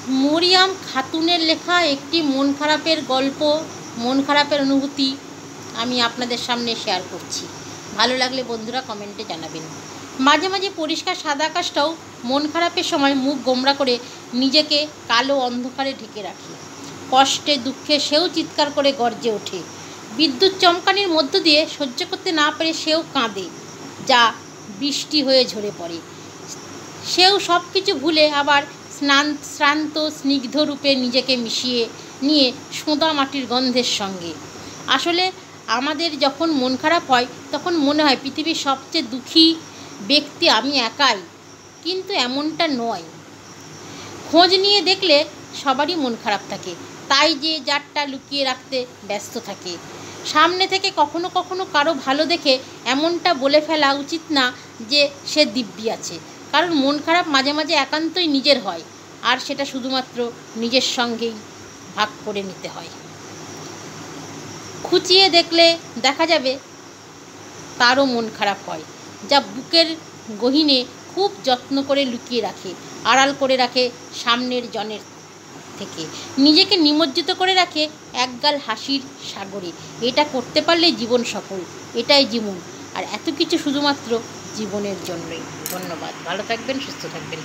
মরিয়াম খাতুনের লেখা একটি মন খারাপের গল্প, মন খারাপের অনুভূতি আমি আপনাদের সামনে শেয়ার করছি। ভালো লাগলে বন্ধুরা কমেন্টে জানাবেন। মাঝে মাঝে পরিষ্কার সাদা আকাশটাও মন খারাপের সময় মুখ গোমড়া করে নিজেকে কালো অন্ধকারে ঢেকে রাখে। কষ্টে দুঃখে সেও চিৎকার করে গর্জে ওঠে। বিদ্যুৎ চমকানির মধ্য দিয়ে সহ্য করতে না পেরে সেও কাঁদে, যা বৃষ্টি হয়ে ঝরে পড়ে। সেও সব কিছু ভুলে আবার শ্রান্ত স্নিগ্ধ রূপে নিজেকে মিশিয়ে নিয়ে সোঁদা মাটির গন্ধের সঙ্গে। আসলে আমাদের যখন মন খারাপ হয় তখন মনে হয় পৃথিবীর সবচেয়ে দুঃখী ব্যক্তি আমি একাই, কিন্তু এমনটা নয়। খোঁজ নিয়ে দেখলে সবারই মন খারাপ থাকে, তাই যে যারটা লুকিয়ে রাখতে ব্যস্ত থাকে। সামনে থেকে কখনো কখনো কারো ভালো দেখে এমনটা বলে ফেলা উচিত না যে সে দিব্যি আছে, কারণ মন খারাপ মাঝে মাঝে একান্তই নিজের হয়, আর সেটা শুধুমাত্র নিজের সঙ্গেই ভাগ করে নিতে হয়। খুঁচিয়ে দেখলে দেখা যাবে তারও মন খারাপ হয়, যা বুকের গহীনে খুব যত্ন করে লুকিয়ে রাখে, আড়াল করে রাখে সামনের জনের থেকে, নিজেকে নিমজ্জিত করে রাখে একগাল হাসির সাগরে। এটা করতে পারলেই জীবন সফল, এটাই জীবন, আর এত কিছু শুধুমাত্র জীবনের জন্যই। ধন্যবাদ, ভালো থাকবেন, সুস্থ থাকবেন।